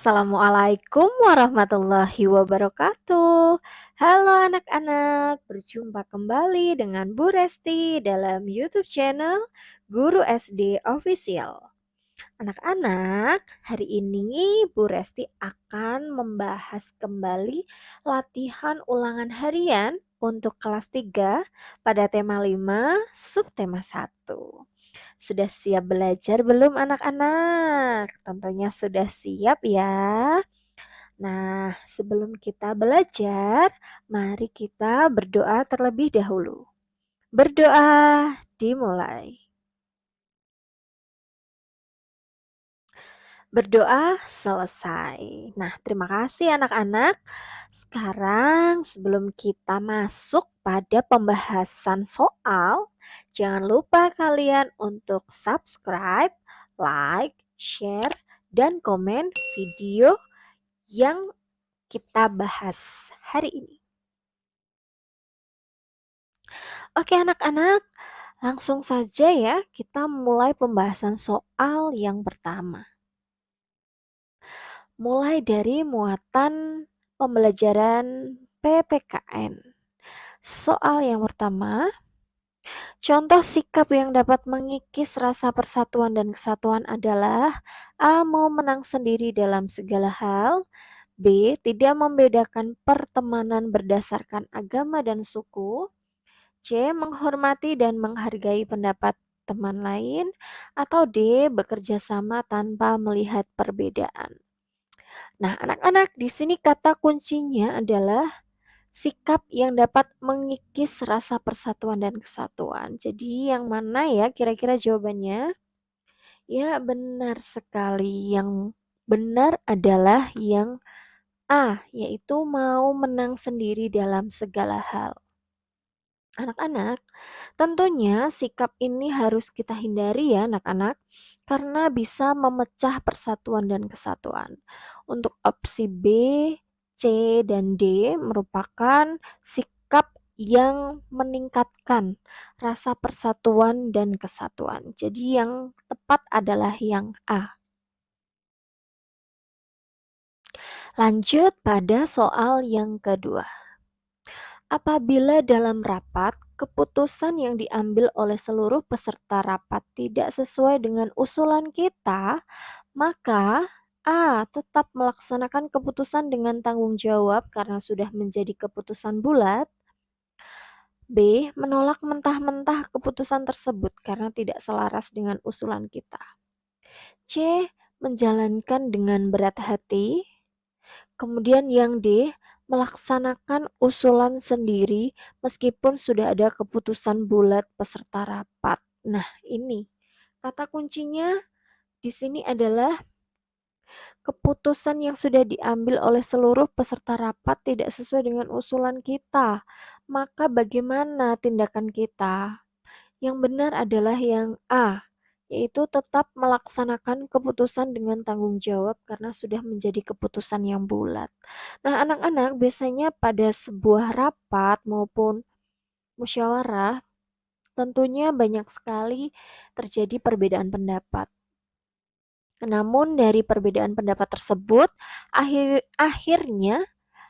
Assalamualaikum warahmatullahi wabarakatuh. Halo anak-anak, berjumpa kembali dengan Bu Resti dalam YouTube channel Guru SD Official. Anak-anak, hari ini Bu Resti akan membahas kembali latihan ulangan harian untuk kelas 3 pada tema 5, subtema 1. Sudah siap belajar belum anak-anak? Tentunya sudah siap ya. Nah, sebelum kita belajar, mari kita berdoa terlebih dahulu. Berdoa dimulai. Berdoa selesai. Nah, terima kasih anak-anak. Sekarang sebelum kita masuk pada pembahasan soal, jangan lupa kalian untuk subscribe, like, share, dan komen video yang kita bahas hari ini. Oke anak-anak, langsung saja ya kita mulai pembahasan soal yang pertama. Mulai dari muatan pembelajaran PPKN. Soal yang pertama, contoh sikap yang dapat mengikis rasa persatuan dan kesatuan adalah A. Mau menang sendiri dalam segala hal, B. Tidak membedakan pertemanan berdasarkan agama dan suku, C. Menghormati dan menghargai pendapat teman lain, atau D. Bekerja sama tanpa melihat perbedaan. Nah, anak-anak, di sini kata kuncinya adalah sikap yang dapat mengikis rasa persatuan dan kesatuan. Jadi yang mana ya kira-kira jawabannya? Ya, benar sekali. Yang benar adalah yang A, yaitu mau menang sendiri dalam segala hal. Anak-anak, tentunya sikap ini harus kita hindari ya anak-anak, karena bisa memecah persatuan dan kesatuan. Untuk opsi B, C, dan D merupakan sikap yang meningkatkan rasa persatuan dan kesatuan. Jadi yang tepat adalah yang A. Lanjut pada soal yang kedua. Apabila dalam rapat, keputusan yang diambil oleh seluruh peserta rapat tidak sesuai dengan usulan kita, maka A. Tetap melaksanakan keputusan dengan tanggung jawab karena sudah menjadi keputusan bulat. B. Menolak mentah-mentah keputusan tersebut karena tidak selaras dengan usulan kita. C. Menjalankan dengan berat hati. Kemudian yang D, melaksanakan usulan sendiri meskipun sudah ada keputusan bulat peserta rapat. Nah, ini kata kuncinya di sini adalah keputusan yang sudah diambil oleh seluruh peserta rapat tidak sesuai dengan usulan kita. Maka bagaimana tindakan kita? Yang benar adalah yang A, yaitu tetap melaksanakan keputusan dengan tanggung jawab karena sudah menjadi keputusan yang bulat. Nah, anak-anak biasanya pada sebuah rapat maupun musyawarah tentunya banyak sekali terjadi perbedaan pendapat. Namun dari perbedaan pendapat tersebut akhirnya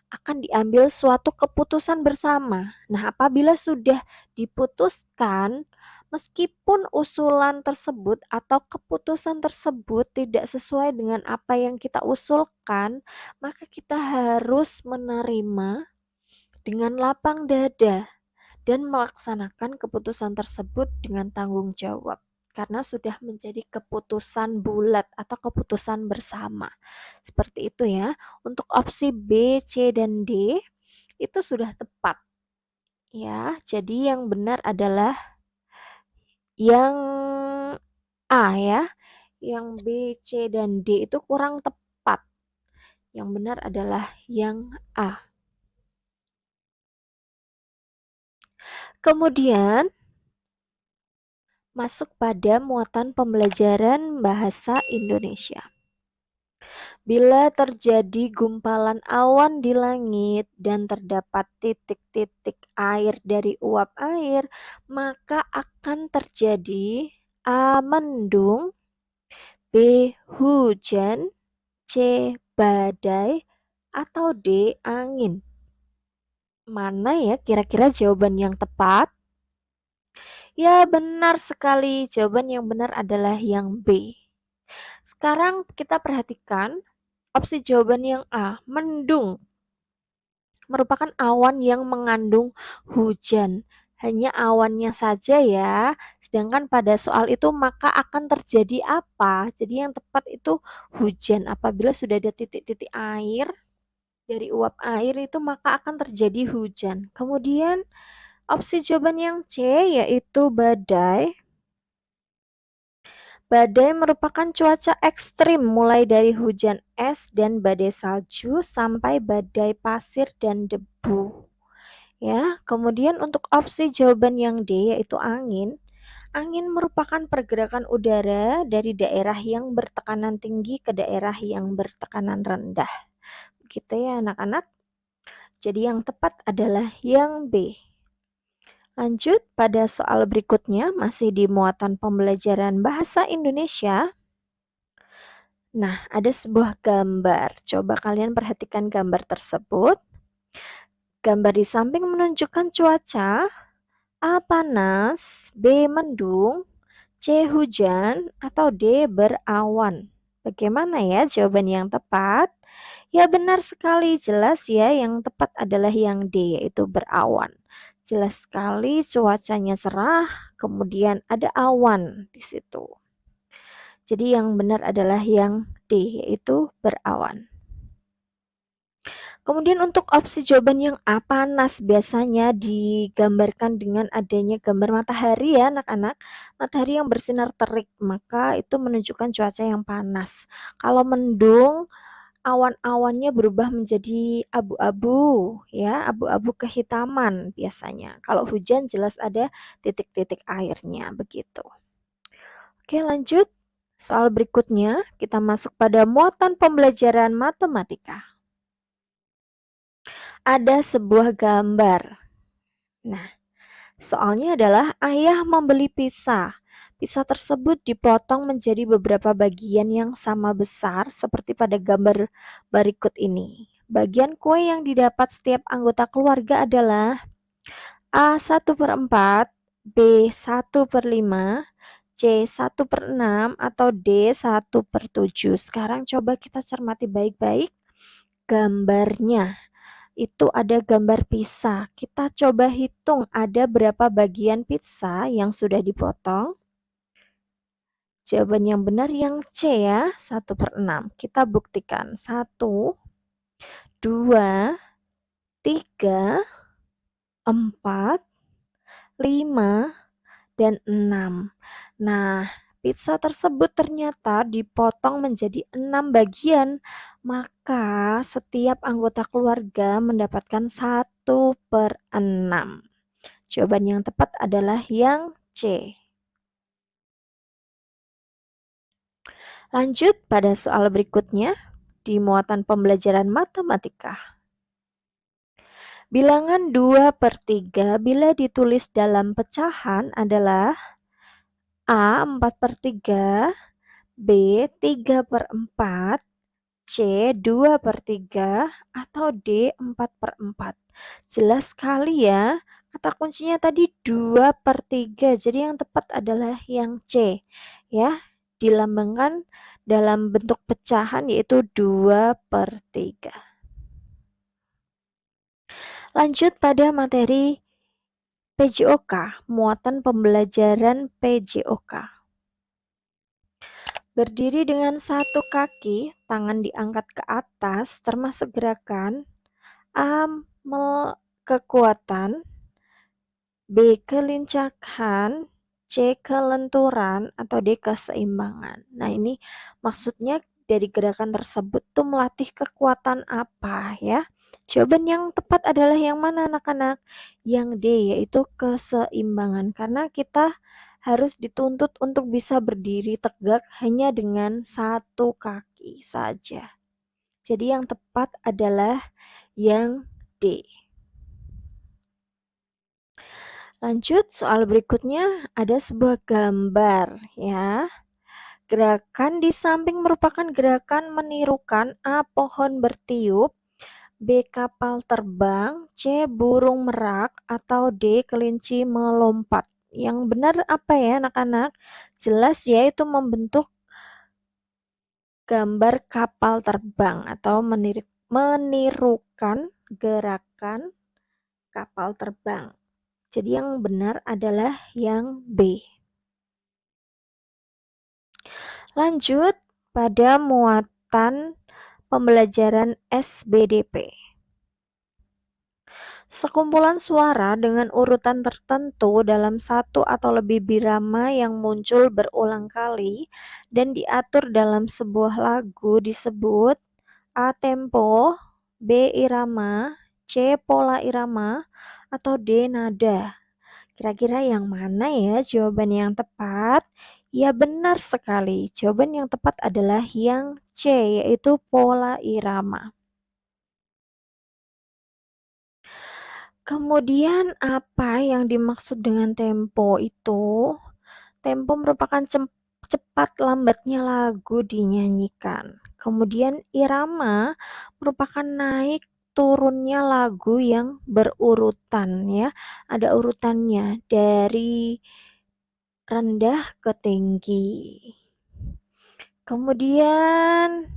akan diambil suatu keputusan bersama. Nah, apabila sudah diputuskan, meskipun usulan tersebut atau keputusan tersebut tidak sesuai dengan apa yang kita usulkan, maka kita harus menerima dengan lapang dada dan melaksanakan keputusan tersebut dengan tanggung jawab. Karena sudah menjadi keputusan bulat atau keputusan bersama. Seperti itu ya. Untuk opsi B, C, dan D itu sudah tepat. Ya, jadi yang benar adalah yang A ya. Yang B, C, dan D itu kurang tepat. Yang benar adalah yang A. Kemudian masuk pada muatan pembelajaran bahasa Indonesia. Bila terjadi gumpalan awan di langit dan terdapat titik-titik air dari uap air, maka akan terjadi A. Mendung, B. Hujan, C. badai, atau D, angin? Mana ya kira-kira jawaban yang tepat? Ya, benar sekali. Jawaban yang benar adalah yang B. Sekarang kita perhatikan opsi jawaban yang A, mendung, merupakan awan yang mengandung hujan. Hanya awannya saja ya. Sedangkan pada soal itu maka akan terjadi apa? Jadi yang tepat itu hujan. Apabila sudah ada titik-titik air dari uap air itu maka akan terjadi hujan. Kemudian opsi jawaban yang C yaitu badai. Badai merupakan cuaca ekstrim mulai dari hujan es dan badai salju sampai badai pasir dan debu. Ya, kemudian untuk opsi jawaban yang D yaitu angin. Angin merupakan pergerakan udara dari daerah yang bertekanan tinggi ke daerah yang bertekanan rendah. Begitu ya anak-anak. Jadi yang tepat adalah yang B. Lanjut pada soal berikutnya, masih di muatan pembelajaran bahasa Indonesia. Nah, ada sebuah gambar. Coba kalian perhatikan gambar tersebut. Gambar di samping menunjukkan cuaca. A. Panas, B. Mendung, C. Hujan, atau D. Berawan. Bagaimana ya jawaban yang tepat? Ya benar sekali, jelas ya yang tepat adalah yang D yaitu berawan. Jelas sekali cuacanya cerah, kemudian ada awan di situ. Jadi yang benar adalah yang D yaitu berawan. Kemudian untuk opsi jawaban yang A, panas, biasanya digambarkan dengan adanya gambar matahari ya anak-anak. Matahari yang bersinar terik, maka itu menunjukkan cuaca yang panas. Kalau mendung, awan-awannya berubah menjadi abu-abu ya, abu-abu kehitaman biasanya. Kalau hujan jelas ada titik-titik airnya begitu. Oke, lanjut. Soal berikutnya kita masuk pada muatan pembelajaran matematika. Ada sebuah gambar. Nah, soalnya adalah ayah membeli pizza. Pizza tersebut dipotong menjadi beberapa bagian yang sama besar seperti pada gambar berikut ini. Bagian kue yang didapat setiap anggota keluarga adalah A 1/4, B 1/5, C 1/6, atau D 1/7. Sekarang coba kita cermati baik-baik gambarnya. Itu ada gambar pizza. Kita coba hitung ada berapa bagian pizza yang sudah dipotong. Jawaban yang benar yang C ya, 1/6. Kita buktikan. 1, 2, 3, 4, 5, dan 6. Nah, pizza tersebut ternyata dipotong menjadi 6 bagian. Maka setiap anggota keluarga mendapatkan 1/6. Jawaban yang tepat adalah yang C. Lanjut pada soal berikutnya di muatan pembelajaran matematika. Bilangan 2/3 bila ditulis dalam pecahan adalah A 4/3, B 3/4, C 2/3, atau D 4/4. Jelas sekali ya, kata kuncinya tadi 2/3. Jadi yang tepat adalah yang C ya, dilambangkan dalam bentuk pecahan yaitu 2/3. Lanjut pada materi PJOK, muatan pembelajaran PJOK. Berdiri dengan satu kaki, tangan diangkat ke atas, termasuk gerakan A. Kekuatan, B. Kelincahan, C. Kelenturan, atau D. Keseimbangan. Nah ini maksudnya dari gerakan tersebut tuh melatih kekuatan apa ya? Jawaban yang tepat adalah yang mana anak-anak? Yang D yaitu keseimbangan, karena kita harus dituntut untuk bisa berdiri tegak hanya dengan satu kaki saja. Jadi yang tepat adalah yang D. Lanjut soal berikutnya, ada sebuah gambar ya. Gerakan di samping merupakan gerakan menirukan A. Pohon bertiup, B. Kapal terbang, C. Burung merak, atau D. Kelinci melompat. Yang benar apa ya anak-anak? Jelas ya itu membentuk gambar kapal terbang atau menirukan gerakan kapal terbang. Jadi yang benar adalah yang B. Lanjut pada muatan pembelajaran SBDP. Sekumpulan suara dengan urutan tertentu dalam satu atau lebih birama yang muncul berulang kali dan diatur dalam sebuah lagu disebut A. Tempo, B. Irama, C. Pola irama, atau D. Nada. Kira-kira yang mana ya jawaban yang tepat? Ya benar sekali, jawaban yang tepat adalah yang C, yaitu pola irama. Kemudian apa yang dimaksud dengan tempo itu? Tempo merupakan cepat lambatnya lagu dinyanyikan. Kemudian irama merupakan naik turunnya lagu yang berurutan ya. Ada urutannya dari rendah ke tinggi. Kemudian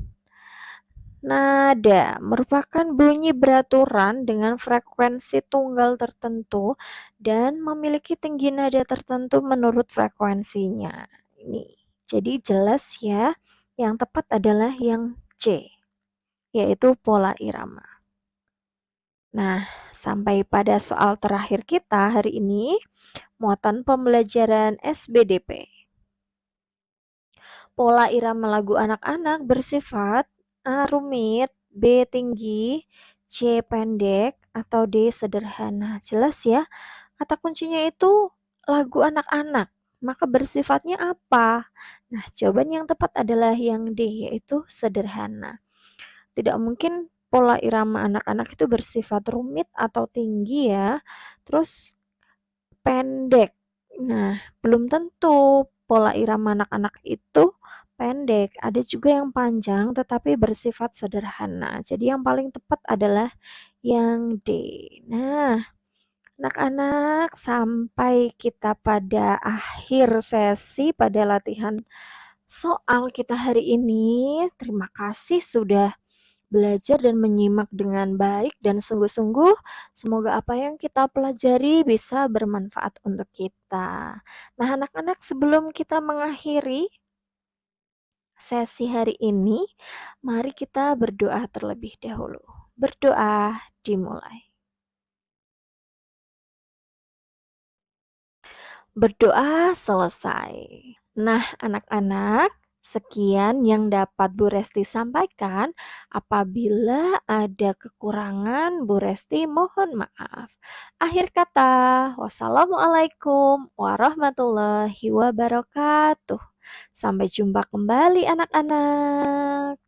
nada merupakan bunyi beraturan dengan frekuensi tunggal tertentu dan memiliki tinggi nada tertentu menurut frekuensinya. Ini jadi jelas ya, yang tepat adalah yang C, yaitu pola irama. Nah, sampai pada soal terakhir kita hari ini, muatan pembelajaran SBDP. Pola irama lagu anak-anak bersifat A. Rumit, B. Tinggi, C. Pendek, atau D. Sederhana. Jelas ya, kata kuncinya itu lagu anak-anak. Maka bersifatnya apa? Nah, jawaban yang tepat adalah yang D, yaitu sederhana. Tidak mungkin pola irama anak-anak itu bersifat rumit atau tinggi ya. Terus pendek. Nah, belum tentu pola irama anak-anak itu pendek. Ada juga yang panjang tetapi bersifat sederhana. Jadi yang paling tepat adalah yang D. Nah, anak-anak, sampai kita pada akhir sesi pada latihan soal kita hari ini. Terima kasih sudah belajar dan menyimak dengan baik dan sungguh-sungguh. Semoga apa yang kita pelajari bisa bermanfaat untuk kita. Nah, anak-anak, sebelum kita mengakhiri sesi hari ini, mari kita berdoa terlebih dahulu. Berdoa dimulai. Berdoa selesai. Nah, anak-anak, sekian yang dapat Bu Resti sampaikan. Apabila ada kekurangan, Bu Resti mohon maaf. Akhir kata, wassalamualaikum warahmatullahi wabarakatuh. Sampai jumpa kembali anak-anak.